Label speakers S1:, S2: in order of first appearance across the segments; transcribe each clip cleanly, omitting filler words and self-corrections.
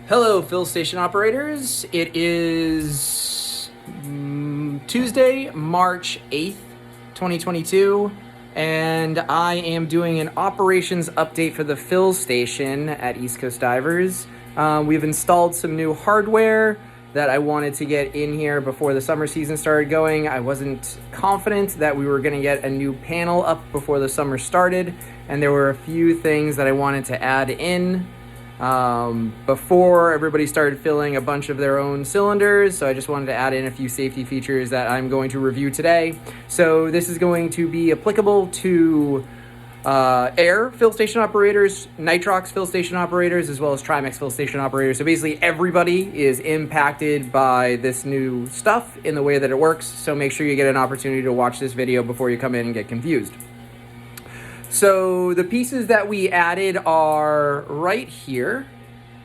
S1: Hello, fill station operators. It is Tuesday, March 8th, 2022, and I am doing an operations update for the fill station at East Coast Divers. We've installed some new hardware that I wanted to get in here before the summer season started going. I wasn't confident that we were going to get a new panel up before the summer started, and there were a few things that I wanted to add in before everybody started filling a bunch of their own cylinders. So I just wanted to add in a few safety features that I'm going to review today. So this is going to be applicable to air fill station operators, nitrox fill station operators, as well as Trimix fill station operators. So basically everybody is impacted by this new stuff in the way that it works. So make sure you get an opportunity to watch this video before you come in and get confused. So the pieces that we added are right here.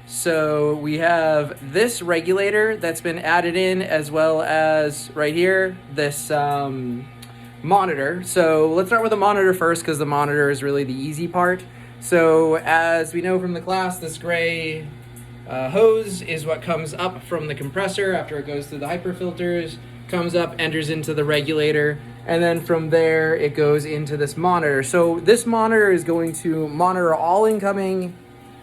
S1: So we have this regulator that's been added in, as well as right here, this monitor. So let's start with the monitor first, because the monitor is really the easy part. So as we know from the class, this gray hose is what comes up from the compressor after it goes through the hyperfilters, comes up, enters into the regulator, and then from there it goes into this monitor. So this monitor is going to monitor all incoming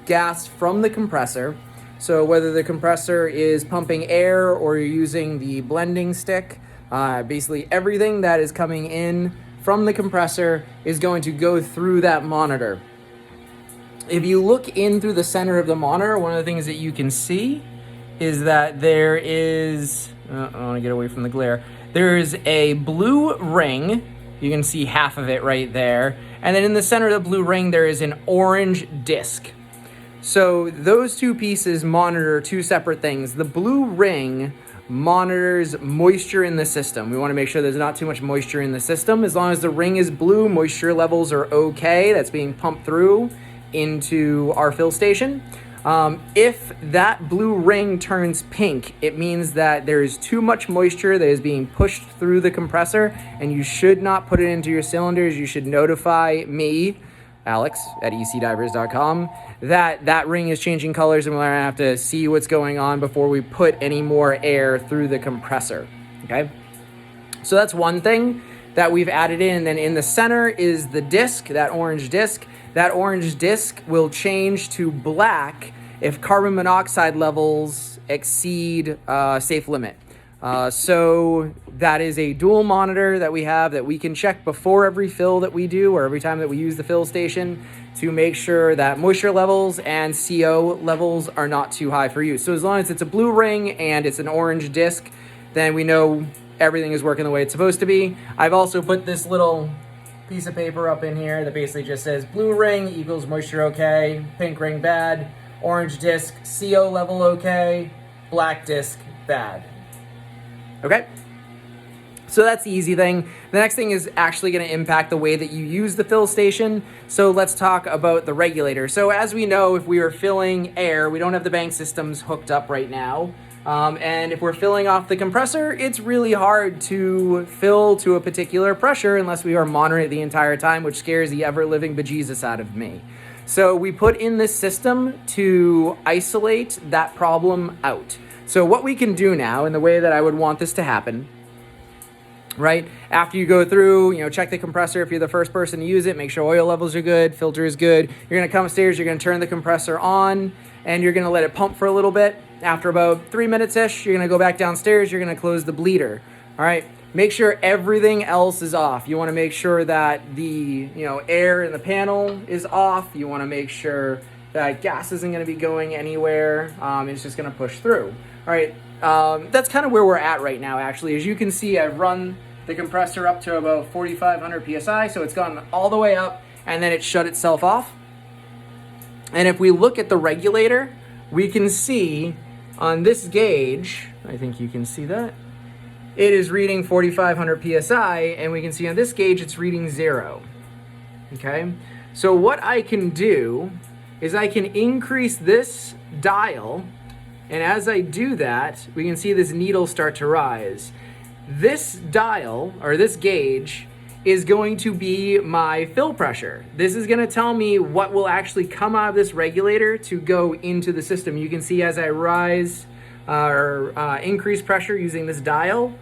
S1: gas from the compressor. So whether the compressor is pumping air or you're using the blending stick, basically everything that is coming in from the compressor is going to go through that monitor. If you look in through the center of the monitor, one of the things that you can see is that there is, I want to get away from the glare. There's a blue ring. You can see half of it right there. And then in the center of the blue ring, there is an orange disc. So those two pieces monitor two separate things. The blue ring monitors moisture in the system. We want to make sure there's not too much moisture in the system. As long as the ring is blue, moisture levels are okay. That's being pumped through into our fill station. If that blue ring turns pink, it means that there is too much moisture that is being pushed through the compressor, and you should not put it into your cylinders. You should notify me, Alex, at ecdivers.com, that that ring is changing colors, and we're going to have to see what's going on before we put any more air through the compressor. Okay? So that's one thing that we've added in. And then in the center is the disc, that orange disc. That orange disc will change to black if carbon monoxide levels exceed safe limit. So that is a dual monitor that we have that we can check before every fill that we do, or every time that we use the fill station, to make sure that moisture levels and CO levels are not too high for use. So as long as it's a blue ring and it's an orange disc, then we know everything is working the way it's supposed to be. I've also put this little piece of paper up in here that basically just says blue ring equals moisture okay, pink ring bad, orange disc CO level okay, black disc bad. Okay? So that's the easy thing. The next thing is actually going to impact the way that you use the fill station. So let's talk about the regulator. So as we know, if we are filling air, we don't have the bank systems hooked up right now. And if we're filling off the compressor, it's really hard to fill to a particular pressure unless we are monitoring it the entire time, which scares the ever-living bejesus out of me. So we put in this system to isolate that problem out. So what we can do now, and the way that I would want this to happen, right, after you go through, check the compressor. If you're the first person to use it, make sure oil levels are good, filter is good. You're going to come upstairs, you're going to turn the compressor on, and you're going to let it pump for a little bit. After about 3 minutes-ish, you're going to go back downstairs, you're going to close the bleeder. All right, make sure everything else is off. You want to make sure that the air in the panel is off. You want to make sure that gas isn't going to be going anywhere. It's just going to push through. All right, that's kind of where we're at right now, actually. As you can see, I've run the compressor up to about 4,500 PSI, so it's gone all the way up, and then it shut itself off. And if we look at the regulator, we can see on this gauge, I think you can see that, it is reading 4,500 PSI, and we can see on this gauge it's reading 0. Okay? So what I can do is I can increase this dial, and as I do that, we can see this needle start to rise. This dial, or this gauge, is going to be my fill pressure. This is gonna tell me what will actually come out of this regulator to go into the system. You can see as I rise or increase pressure using this dial,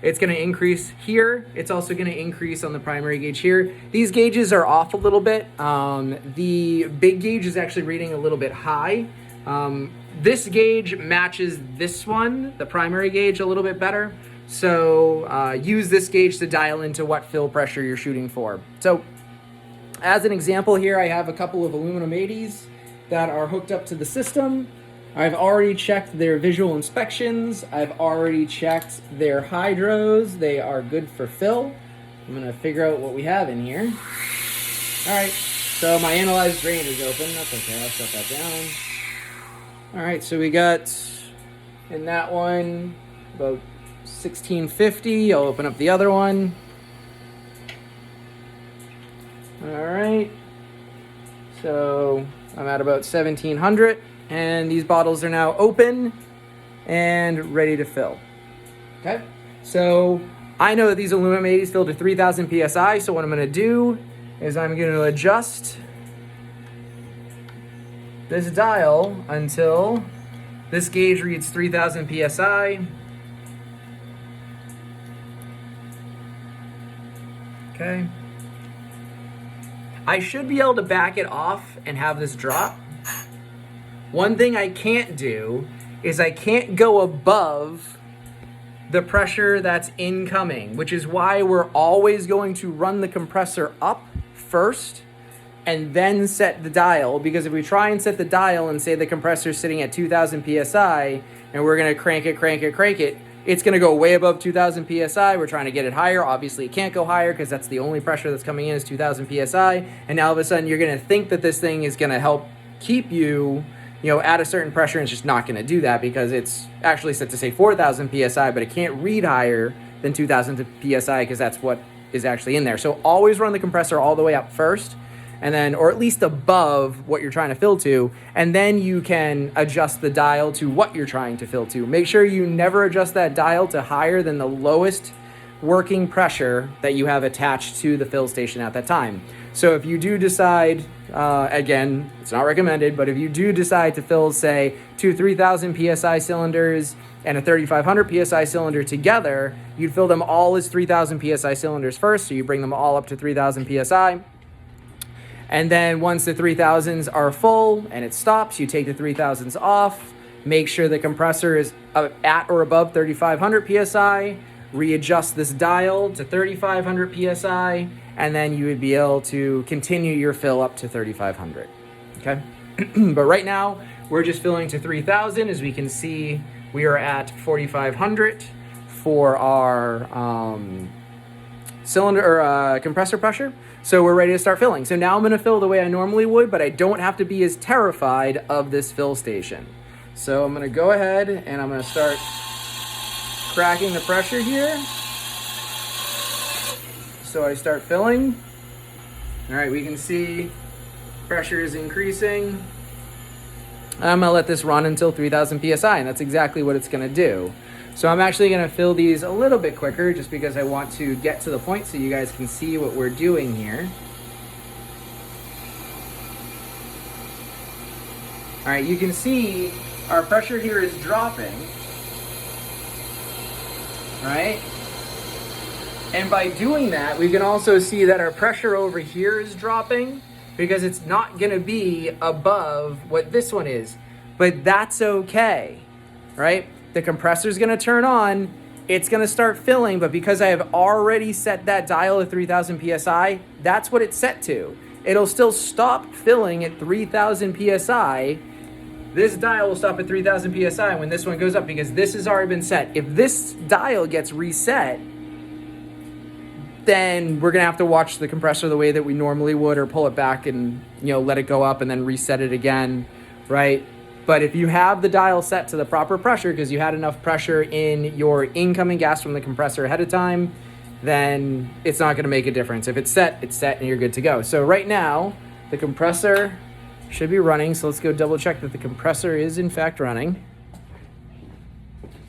S1: it's gonna increase here. It's also gonna increase on the primary gauge here. These gauges are off a little bit. The big gauge is actually reading a little bit high. This gauge matches this one, the primary gauge, a little bit better. So use this gauge to dial into what fill pressure you're shooting for. So as an example here, I have a couple of aluminum 80s that are hooked up to the system. I've already checked their visual inspections. I've already checked their hydros. They are good for fill. I'm gonna figure out what we have in here. All right, so my analyzed drain is open. That's okay, I'll shut that down. All right, so we got in that one about 1650. I'll open up the other one. All right, so I'm at about 1700, and these bottles are now open and ready to fill. Okay, so I know that these aluminum 80s fill to 3000 psi, so what I'm gonna do is I'm gonna adjust this dial until this gauge reads 3000 psi. Okay. I should be able to back it off and have this drop. One thing I can't do is I can't go above the pressure that's incoming, which is why we're always going to run the compressor up first and then set the dial, because if we try and set the dial and say the compressor's sitting at 2000 psi and we're gonna crank it, it's gonna go way above 2000 psi. We're trying to get it higher. Obviously it can't go higher because that's the only pressure that's coming in is 2000 psi. And now all of a sudden you're gonna think that this thing is gonna help keep you at a certain pressure, and it's just not gonna do that because it's actually set to say 4000 psi, but it can't read higher than 2000 psi because that's what is actually in there. So always run the compressor all the way up first, and then, or at least above what you're trying to fill to, and then you can adjust the dial to what you're trying to fill to. Make sure you never adjust that dial to higher than the lowest working pressure that you have attached to the fill station at that time. So if you do decide, again, it's not recommended, but if you do decide to fill, say, two 3000 psi cylinders and a 3500 psi cylinder together, you'd fill them all as 3000 psi cylinders first, so you bring them all up to 3000 psi. And then once the 3000s are full and it stops, you take the 3000s off, make sure the compressor is at or above 3500 psi, readjust this dial to 3500 psi, and then you would be able to continue your fill up to 3500, okay? But right now, we're just filling to 3000. As we can see, we are at 4500 for our cylinder or compressor pressure. So we're ready to start filling. So now I'm gonna fill the way I normally would, but I don't have to be as terrified of this fill station. So I'm gonna go ahead and I'm gonna start cracking the pressure here. So I start filling. All right, we can see pressure is increasing. I'm gonna let this run until 3000 psi, and that's exactly what it's gonna do. So I'm actually gonna fill these a little bit quicker just because I want to get to the point so you guys can see what we're doing here. All right, you can see our pressure here is dropping, right? And by doing that, we can also see that our pressure over here is dropping because it's not gonna be above what this one is, but that's okay, right? The compressor's gonna turn on, it's gonna start filling, but because I have already set that dial at 3000 psi, that's what it's set to. It'll still stop filling at 3000 psi. This dial will stop at 3000 psi when this one goes up because this has already been set. If this dial gets reset, then we're gonna have to watch the compressor the way that we normally would, or pull it back and let it go up and then reset it again, right? But if you have the dial set to the proper pressure because you had enough pressure in your incoming gas from the compressor ahead of time, then it's not gonna make a difference. If it's set and you're good to go. So right now, the compressor should be running. So let's go double check that the compressor is in fact running.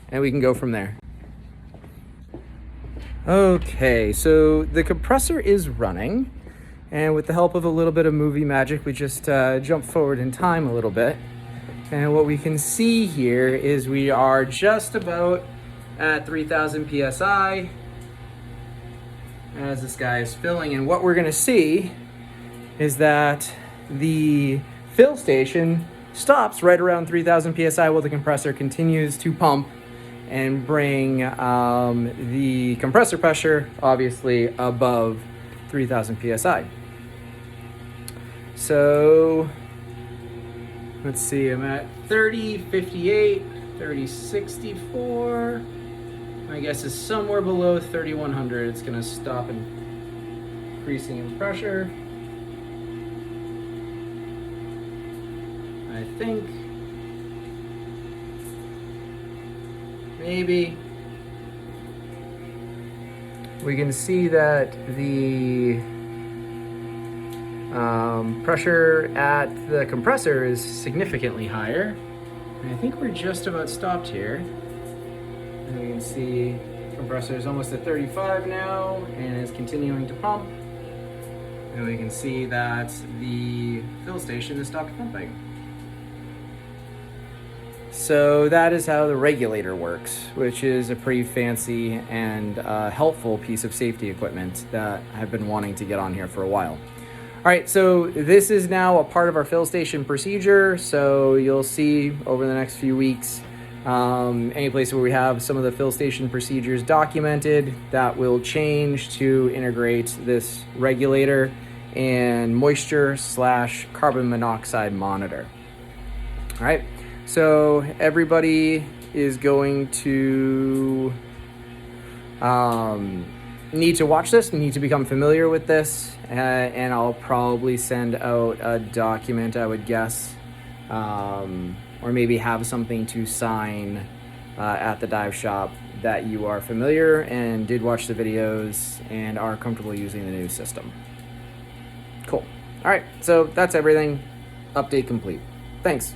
S1: And we can go from there. Okay, so the compressor is running, and with the help of a little bit of movie magic, we just jump forward in time a little bit. And what we can see here is we are just about at 3,000 psi as this guy is filling. And what we're going to see is that the fill station stops right around 3,000 psi while the compressor continues to pump and bring the compressor pressure obviously above 3,000 psi. So let's see, I'm at 3058, 3064. My guess is somewhere below 3100. It's gonna stop increasing in pressure. I think. Maybe. We can see that the pressure at the compressor is significantly higher. And I think we're just about stopped here. And we can see the compressor is almost at 35 now and is continuing to pump. And we can see that the fill station has stopped pumping. So that is how the regulator works, which is a pretty fancy and helpful piece of safety equipment that I've been wanting to get on here for a while. All right, so this is now a part of our fill station procedure. So you'll see over the next few weeks, any place where we have some of the fill station procedures documented, that will change to integrate this regulator and moisture/carbon monoxide monitor. All right. So everybody is going to need to watch this, need to become familiar with this, and I'll probably send out a document, I would guess, or maybe have something to sign at the dive shop that you are familiar and did watch the videos and are comfortable using the new system. Cool. All right, so that's everything. Update complete. Thanks.